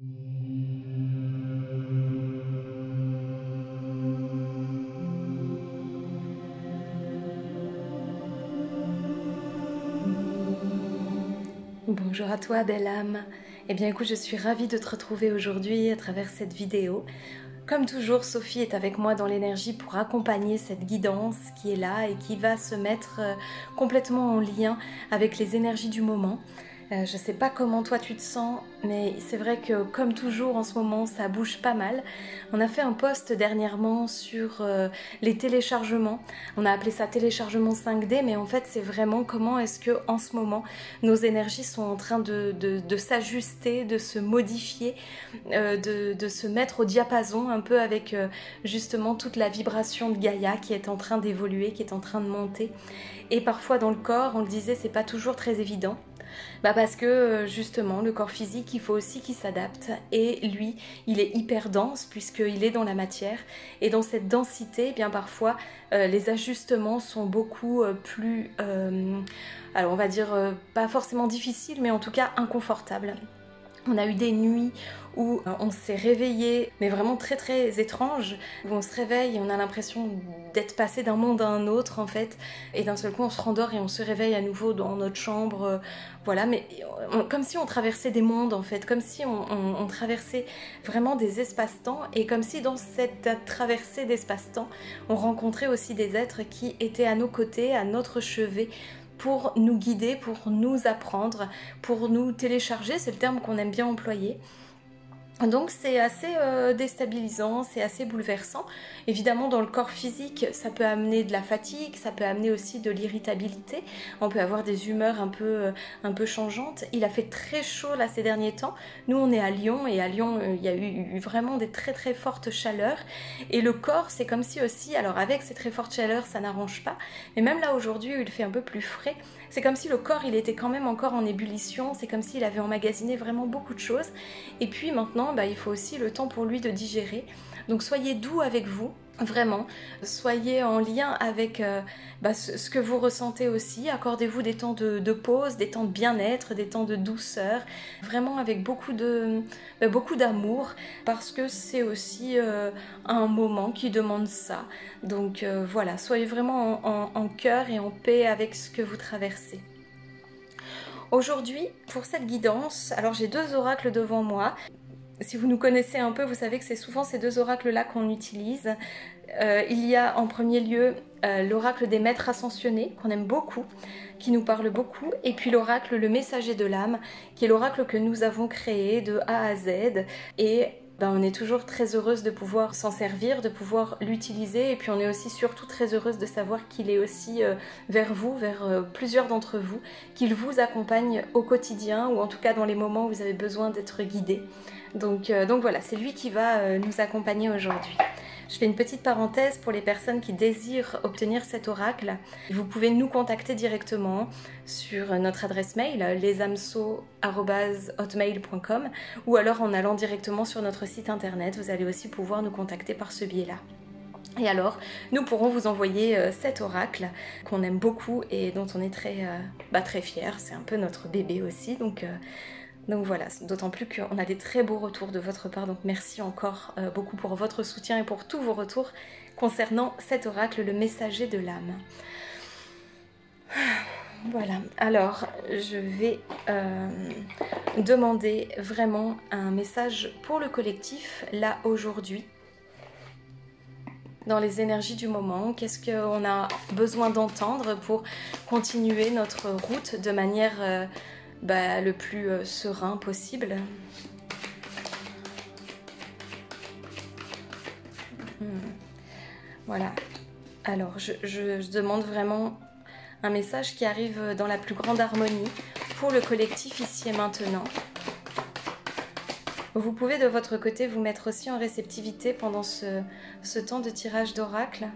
Bonjour à toi, belle âme. Eh bien écoute, je suis ravie de te retrouver aujourd'hui à travers cette vidéo. Comme toujours, Sophie est avec moi dans l'énergie pour accompagner cette guidance qui est là et qui va se mettre complètement en lien avec les énergies du moment. Je ne sais pas comment toi tu te sens, mais c'est vrai que comme toujours en ce moment ça bouge pas mal. On a fait un post dernièrement sur les téléchargements. On a appelé ça téléchargement 5D, mais en fait c'est vraiment comment est-ce que en ce moment nos énergies sont en train de s'ajuster, de se modifier, de se mettre au diapason un peu avec justement toute la vibration de Gaïa qui est en train d'évoluer, qui est en train de monter. Et parfois dans le corps, on le disait, c'est pas toujours très évident. Parce que justement le corps physique il faut aussi qu'il s'adapte et lui il est hyper dense puisqu'il est dans la matière et dans cette densité bien parfois les ajustements sont beaucoup plus alors on va dire pas forcément difficiles mais en tout cas inconfortables. On a eu des nuits où on s'est réveillé, mais vraiment très très étrange, où on se réveille et on a l'impression d'être passé d'un monde à un autre en fait, et d'un seul coup on se rendort et on se réveille à nouveau dans notre chambre, voilà, mais comme si on traversait des mondes en fait, comme si on traversait vraiment des espaces-temps, et comme si dans cette traversée d'espace-temps, on rencontrait aussi des êtres qui étaient à nos côtés, à notre chevet, pour nous guider, pour nous apprendre, pour nous télécharger, c'est le terme qu'on aime bien employer. Donc c'est assez déstabilisant, c'est assez bouleversant. Évidemment dans le corps physique ça peut amener de la fatigue, ça peut amener aussi de l'irritabilité, on peut avoir des humeurs un peu changeantes. Il a fait très chaud là ces derniers temps, nous on est à Lyon et à Lyon il y a eu vraiment des très très fortes chaleurs et le corps c'est comme si aussi, alors avec ces très fortes chaleurs ça n'arrange pas, mais même là aujourd'hui où il fait un peu plus frais, c'est comme si le corps il était quand même encore en ébullition, c'est comme s'il avait emmagasiné vraiment beaucoup de choses et puis maintenant il faut aussi le temps pour lui de digérer. Donc soyez doux avec vous, vraiment. Soyez en lien avec ce que vous ressentez aussi. Accordez-vous des temps de pause, des temps de bien-être, des temps de douceur. Vraiment avec beaucoup d'amour parce que c'est aussi un moment qui demande ça. Donc voilà, soyez vraiment en cœur et en paix avec ce que vous traversez. Aujourd'hui, pour cette guidance, alors j'ai deux oracles devant moi. Si vous nous connaissez un peu, vous savez que c'est souvent ces deux oracles-là qu'on utilise. Il y a en premier lieu l'oracle des maîtres ascensionnés, qu'on aime beaucoup, qui nous parle beaucoup, et puis l'oracle le messager de l'âme, qui est l'oracle que nous avons créé de A à Z, et on est toujours très heureuse de pouvoir s'en servir, de pouvoir l'utiliser, et puis on est aussi surtout très heureuse de savoir qu'il est aussi vers vous, vers plusieurs d'entre vous, qu'il vous accompagne au quotidien, ou en tout cas dans les moments où vous avez besoin d'être guidé. Donc voilà, c'est lui qui va nous accompagner aujourd'hui. Je fais une petite parenthèse pour les personnes qui désirent obtenir cet oracle. Vous pouvez nous contacter directement sur notre adresse mail lesamso@hotmail.com ou alors en allant directement sur notre site internet. Vous allez aussi pouvoir nous contacter par ce biais-là. Et alors, nous pourrons vous envoyer cet oracle qu'on aime beaucoup et dont on est très fiers. C'est un peu notre bébé aussi, donc voilà, d'autant plus qu'on a des très beaux retours de votre part, donc merci encore beaucoup pour votre soutien et pour tous vos retours concernant cet oracle, le messager de l'âme. Voilà, alors je vais demander vraiment un message pour le collectif, là aujourd'hui, dans les énergies du moment. Qu'est-ce qu'on a besoin d'entendre pour continuer notre route de manière le plus serein possible. Voilà. Alors, je demande vraiment un message qui arrive dans la plus grande harmonie pour le collectif ici et maintenant. Vous pouvez de votre côté vous mettre aussi en réceptivité pendant ce temps de tirage d'oracle.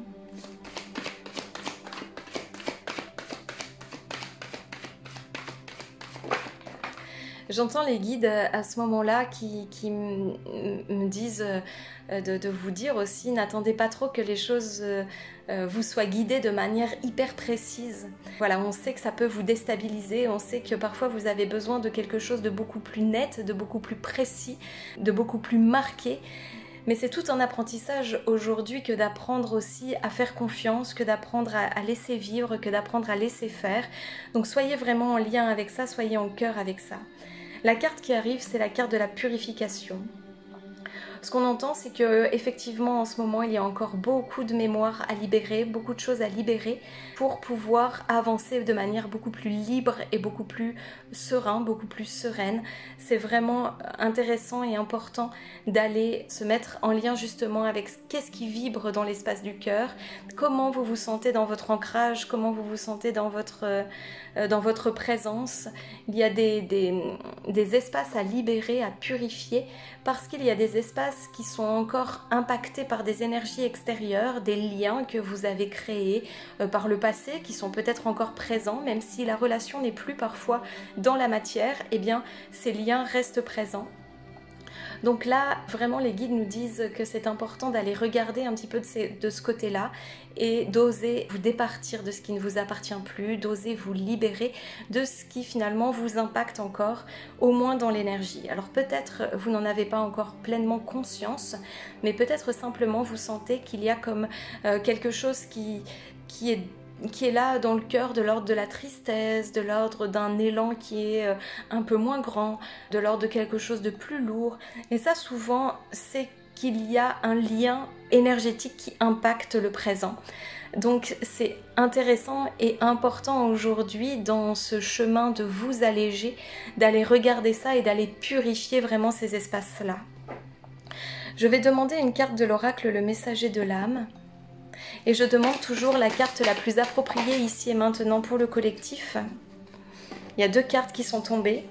J'entends les guides à ce moment-là qui me disent de vous dire aussi, n'attendez pas trop que les choses vous soient guidées de manière hyper précise. Voilà, on sait que ça peut vous déstabiliser, on sait que parfois vous avez besoin de quelque chose de beaucoup plus net, de beaucoup plus précis, de beaucoup plus marqué. Mais c'est tout un apprentissage aujourd'hui que d'apprendre aussi à faire confiance, que d'apprendre à laisser vivre, que d'apprendre à laisser faire. Donc soyez vraiment en lien avec ça, soyez en cœur avec ça. La carte qui arrive, c'est la carte de la purification. Ce qu'on entend, c'est que effectivement en ce moment, il y a encore beaucoup de mémoire à libérer, beaucoup de choses à libérer pour pouvoir avancer de manière beaucoup plus libre et beaucoup plus serein, beaucoup plus sereine. C'est vraiment intéressant et important d'aller se mettre en lien justement avec qu'est-ce qui vibre dans l'espace du cœur, comment vous vous sentez dans votre ancrage, comment vous vous sentez dans votre présence. Il y a des espaces à libérer, à purifier, parce qu'il y a des espaces qui sont encore impactés par des énergies extérieures, des liens que vous avez créés par le passé, qui sont peut-être encore présents, même si la relation n'est plus parfois dans la matière, eh bien ces liens restent présents. Donc là, vraiment, les guides nous disent que c'est important d'aller regarder un petit peu de ce côté-là et d'oser vous départir de ce qui ne vous appartient plus, d'oser vous libérer de ce qui finalement vous impacte encore, au moins dans l'énergie. Alors peut-être vous n'en avez pas encore pleinement conscience, mais peut-être simplement vous sentez qu'il y a comme quelque chose qui est là dans le cœur, de l'ordre de la tristesse, de l'ordre d'un élan qui est un peu moins grand, de l'ordre de quelque chose de plus lourd. Et ça, souvent, c'est qu'il y a un lien énergétique qui impacte le présent. Donc c'est intéressant et important aujourd'hui dans ce chemin de vous alléger, d'aller regarder ça et d'aller purifier vraiment ces espaces-là. Je vais demander une carte de l'oracle, le messager de l'âme. Et je demande toujours la carte la plus appropriée ici et maintenant pour le collectif. Il y a 2 cartes qui sont tombées.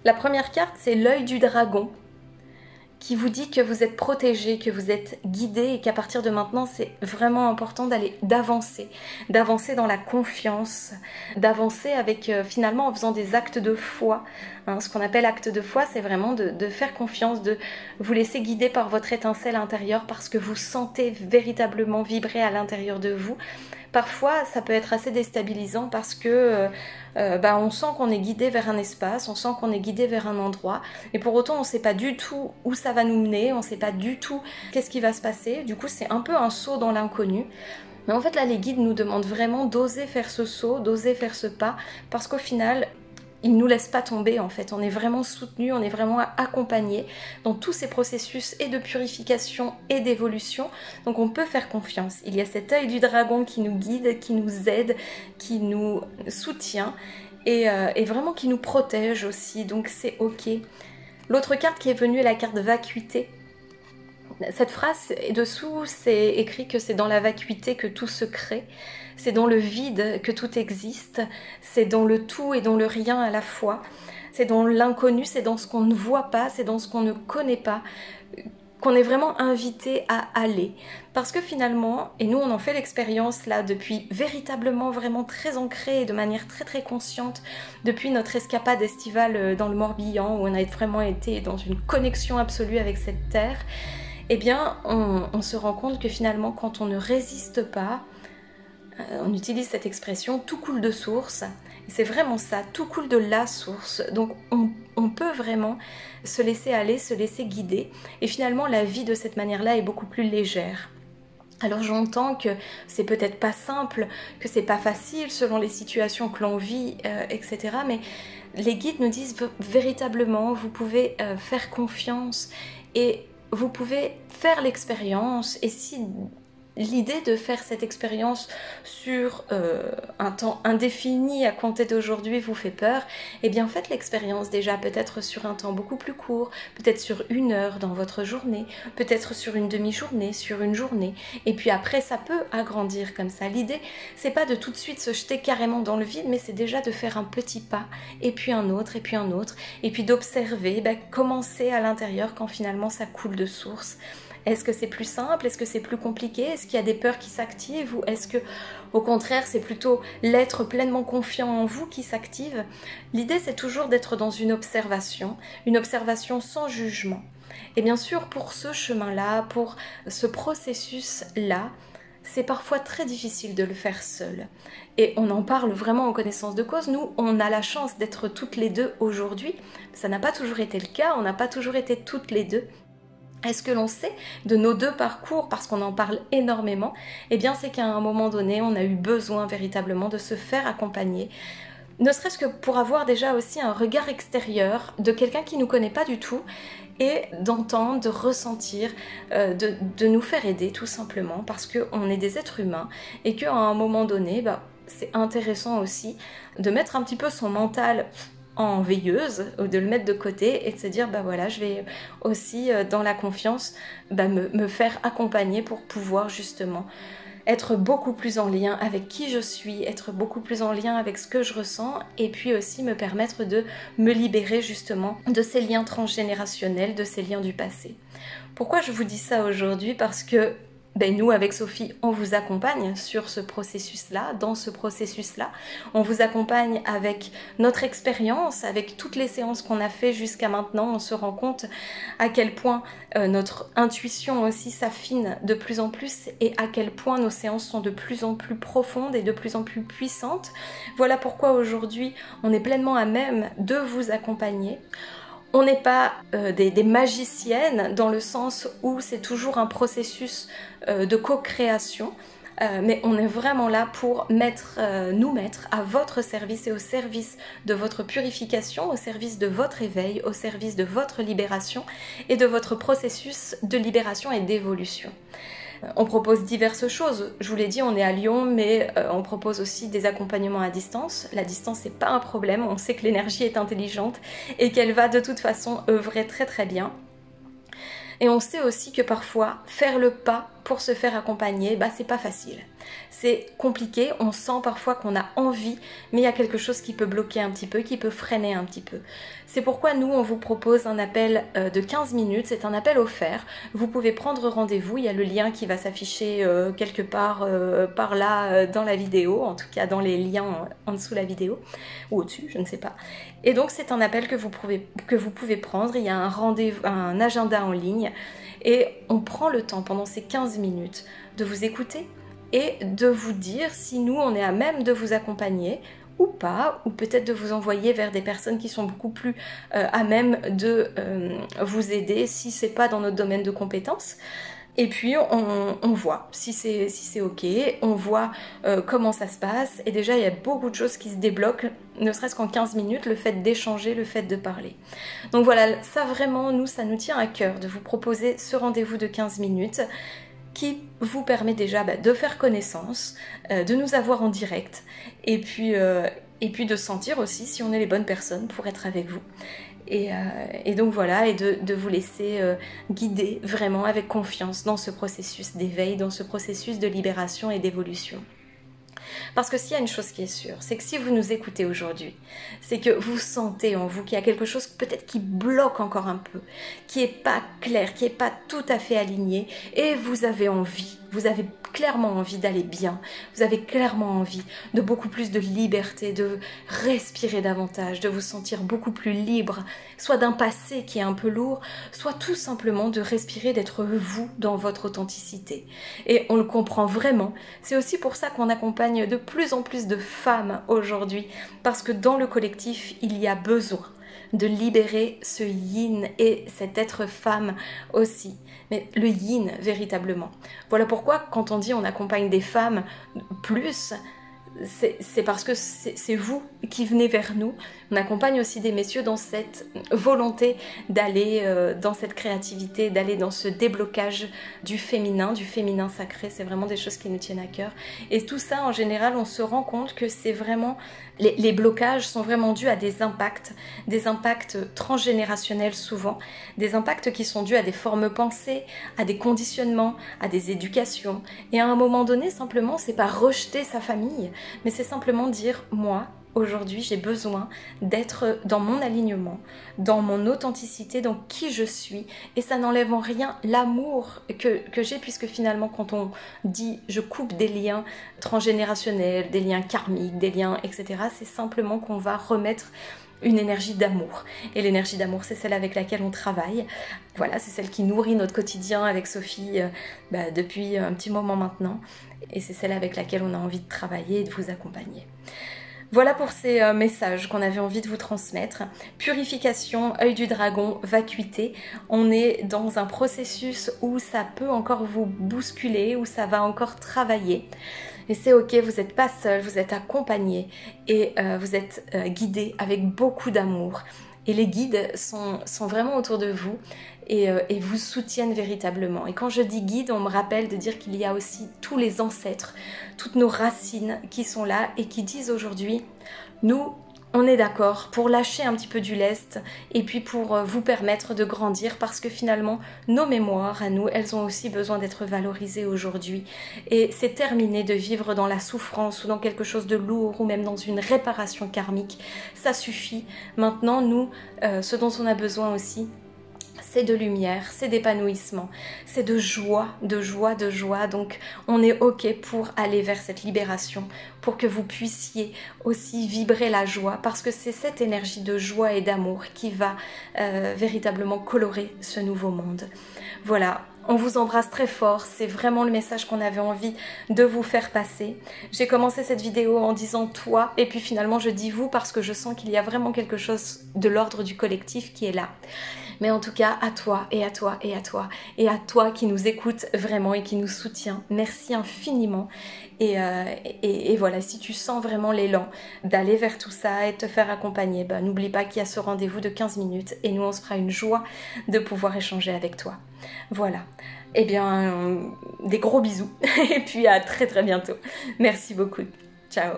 La première carte, c'est l'œil du dragon, qui vous dit que vous êtes protégé, que vous êtes guidé et qu'à partir de maintenant, c'est vraiment important d'avancer dans la confiance, d'avancer avec finalement en faisant des actes de foi. Hein, ce qu'on appelle acte de foi, c'est vraiment de faire confiance, de vous laisser guider par votre étincelle intérieure parce que vous sentez véritablement vibrer à l'intérieur de vous. Parfois, ça peut être assez déstabilisant parce que on sent qu'on est guidé vers un espace, on sent qu'on est guidé vers un endroit, et pour autant, on ne sait pas du tout où ça va nous mener, on ne sait pas du tout qu'est-ce qui va se passer. Du coup, c'est un peu un saut dans l'inconnu. Mais en fait, là, les guides nous demandent vraiment d'oser faire ce saut, d'oser faire ce pas, parce qu'au final, ils ne nous laissent pas tomber en fait, on est vraiment soutenu, on est vraiment accompagné dans tous ces processus et de purification et d'évolution, donc on peut faire confiance. Il y a cet œil du dragon qui nous guide, qui nous aide, qui nous soutient et vraiment qui nous protège aussi, donc c'est ok. L'autre carte qui est venue est la carte vacuité. Cette phrase dessous, c'est écrit que c'est dans la vacuité que tout se crée, c'est dans le vide que tout existe, c'est dans le tout et dans le rien à la fois, c'est dans l'inconnu, c'est dans ce qu'on ne voit pas, c'est dans ce qu'on ne connaît pas, qu'on est vraiment invité à aller. Parce que finalement, et nous on en fait l'expérience là depuis véritablement vraiment très ancrée et de manière très très consciente, depuis notre escapade estivale dans le Morbihan où on a vraiment été dans une connexion absolue avec cette terre, eh bien on se rend compte que finalement quand on ne résiste pas, on utilise cette expression, tout coule de source, et c'est vraiment ça, tout coule de la source, donc on peut vraiment se laisser aller, se laisser guider, et finalement la vie de cette manière-là est beaucoup plus légère. Alors j'entends que c'est peut-être pas simple, que c'est pas facile selon les situations que l'on vit, etc. Mais les guides nous disent véritablement, vous pouvez faire confiance et vous pouvez faire l'expérience. Et si l'idée de faire cette expérience sur un temps indéfini à compter d'aujourd'hui vous fait peur, eh bien faites l'expérience déjà peut-être sur un temps beaucoup plus court, peut-être sur 1 heure dans votre journée, peut-être sur une demi-journée, sur une journée, et puis après ça peut agrandir comme ça. L'idée c'est pas de tout de suite se jeter carrément dans le vide, mais c'est déjà de faire un petit pas, et puis un autre, et puis un autre, et puis d'observer, commencer à l'intérieur quand finalement ça coule de source. Est-ce que c'est plus simple? Est-ce que c'est plus compliqué? Est-ce qu'il y a des peurs qui s'activent? Ou est-ce que, au contraire, c'est plutôt l'être pleinement confiant en vous qui s'active? L'idée, c'est toujours d'être dans une observation sans jugement. Et bien sûr, pour ce chemin-là, pour ce processus-là, c'est parfois très difficile de le faire seul. Et on en parle vraiment en connaissance de cause. Nous, on a la chance d'être toutes les deux aujourd'hui. Ça n'a pas toujours été le cas, on n'a pas toujours été toutes les deux. Est-ce que l'on sait de nos deux parcours, parce qu'on en parle énormément, eh bien c'est qu'à un moment donné, on a eu besoin véritablement de se faire accompagner, ne serait-ce que pour avoir déjà aussi un regard extérieur de quelqu'un qui ne nous connaît pas du tout, et d'entendre, de ressentir, de nous faire aider tout simplement, parce qu'on est des êtres humains, et qu'à un moment donné, c'est intéressant aussi de mettre un petit peu son mental en veilleuse, ou de le mettre de côté et de se dire voilà, je vais aussi dans la confiance me faire accompagner pour pouvoir justement être beaucoup plus en lien avec qui je suis, être beaucoup plus en lien avec ce que je ressens, et puis aussi me permettre de me libérer justement de ces liens transgénérationnels, de ces liens du passé. Pourquoi je vous dis ça aujourd'hui? Parce que nous, avec Sophie, on vous accompagne sur ce processus-là, dans ce processus-là. On vous accompagne avec notre expérience, avec toutes les séances qu'on a fait jusqu'à maintenant. On se rend compte à quel point notre intuition aussi s'affine de plus en plus, et à quel point nos séances sont de plus en plus profondes et de plus en plus puissantes. Voilà pourquoi aujourd'hui, on est pleinement à même de vous accompagner. On n'est pas des magiciennes dans le sens où c'est toujours un processus de co-création, mais on est vraiment là pour nous mettre à votre service et au service de votre purification, au service de votre éveil, au service de votre libération et de votre processus de libération et d'évolution. On propose diverses choses. Je vous l'ai dit, on est à Lyon, mais on propose aussi des accompagnements à distance. La distance, c'est pas un problème. On sait que l'énergie est intelligente et qu'elle va de toute façon œuvrer très très bien. Et on sait aussi que parfois, faire le pas pour se faire accompagner, c'est pas facile. C'est compliqué, on sent parfois qu'on a envie, mais il y a quelque chose qui peut bloquer un petit peu, qui peut freiner un petit peu. C'est pourquoi nous, on vous propose un appel de 15 minutes, c'est un appel offert. Vous pouvez prendre rendez-vous, il y a le lien qui va s'afficher quelque part par là dans la vidéo, en tout cas dans les liens en dessous de la vidéo, ou au-dessus, je ne sais pas. Et donc c'est un appel que vous pouvez prendre, il y a un rendez-vous, un agenda en ligne, et on prend le temps pendant ces 15 minutes de vous écouter et de vous dire si nous on est à même de vous accompagner ou pas, ou peut-être de vous envoyer vers des personnes qui sont beaucoup plus à même de vous aider si c'est pas dans notre domaine de compétences. Et puis on voit si c'est ok, on voit comment ça se passe, et déjà il y a beaucoup de choses qui se débloquent, ne serait-ce qu'en 15 minutes, le fait d'échanger, le fait de parler. Donc voilà, ça vraiment, nous, ça nous tient à cœur de vous proposer ce rendez-vous de 15 minutes qui vous permet déjà de faire connaissance, de nous avoir en direct, et puis de sentir aussi si on est les bonnes personnes pour être avec vous. Et donc voilà, et de vous laisser guider vraiment avec confiance dans ce processus d'éveil, dans ce processus de libération et d'évolution. Parce que s'il y a une chose qui est sûre, c'est que si vous nous écoutez aujourd'hui, c'est que vous sentez en vous qu'il y a quelque chose peut-être qui bloque encore un peu, qui n'est pas clair, qui n'est pas tout à fait aligné, et vous avez envie, vous avez clairement envie d'aller bien, vous avez clairement envie de beaucoup plus de liberté, de respirer davantage, de vous sentir beaucoup plus libre, soit d'un passé qui est un peu lourd, soit tout simplement de respirer, d'être vous dans votre authenticité. Et on le comprend vraiment, c'est aussi pour ça qu'on accompagne de plus en plus de femmes aujourd'hui, parce que dans le collectif, il y a besoin de libérer ce yin et cet être femme aussi, mais le yin véritablement. Voilà pourquoi quand on dit on accompagne des femmes plus, c'est parce que c'est vous qui venez vers nous. On accompagne aussi des messieurs dans cette volonté d'aller dans cette créativité, d'aller dans ce déblocage du féminin sacré. C'est vraiment des choses qui nous tiennent à cœur. Et tout ça, en général, on se rend compte que c'est vraiment... Les blocages sont vraiment dus à des impacts transgénérationnels souvent, des impacts qui sont dus à des formes pensées, à des conditionnements, à des éducations. Et à un moment donné, simplement, c'est pas rejeter sa famille, mais c'est simplement dire, moi, aujourd'hui j'ai besoin d'être dans mon alignement, dans mon authenticité, dans qui je suis, et ça n'enlève en rien l'amour que j'ai, puisque finalement quand on dit je coupe des liens transgénérationnels, des liens karmiques, des liens etc., c'est simplement qu'on va remettre une énergie d'amour. Et l'énergie d'amour, c'est celle avec laquelle on travaille. Voilà, c'est celle qui nourrit notre quotidien avec Sophie depuis un petit moment maintenant. Et c'est celle avec laquelle on a envie de travailler et de vous accompagner. Voilà pour ces messages qu'on avait envie de vous transmettre. Purification, œil du dragon, vacuité. On est dans un processus où ça peut encore vous bousculer, où ça va encore travailler. Et c'est ok, vous n'êtes pas seul, vous êtes accompagné et vous êtes guidé avec beaucoup d'amour. Et les guides sont vraiment autour de vous et vous soutiennent véritablement. Et quand je dis guide, on me rappelle de dire qu'il y a aussi tous les ancêtres, toutes nos racines qui sont là et qui disent aujourd'hui, nous, on est d'accord pour lâcher un petit peu du lest et puis pour vous permettre de grandir, parce que finalement, nos mémoires à nous, elles ont aussi besoin d'être valorisées aujourd'hui. Et c'est terminé de vivre dans la souffrance ou dans quelque chose de lourd ou même dans une réparation karmique. Ça suffit. Maintenant, nous, ce dont on a besoin aussi, c'est de lumière, c'est d'épanouissement, c'est de joie, de joie, de joie. Donc on est ok pour aller vers cette libération, pour que vous puissiez aussi vibrer la joie, parce que c'est cette énergie de joie et d'amour qui va véritablement colorer ce nouveau monde. Voilà. On vous embrasse très fort, c'est vraiment le message qu'on avait envie de vous faire passer. J'ai commencé cette vidéo en disant toi, et puis finalement je dis vous parce que je sens qu'il y a vraiment quelque chose de l'ordre du collectif qui est là. Mais en tout cas, à toi et à toi et à toi et à toi qui nous écoute vraiment et qui nous soutient. Merci infiniment. Et voilà, si tu sens vraiment l'élan d'aller vers tout ça et de te faire accompagner, n'oublie pas qu'il y a ce rendez-vous de 15 minutes et nous on se fera une joie de pouvoir échanger avec toi. Voilà. Eh bien, des gros bisous et puis à très très bientôt. Merci beaucoup. Ciao.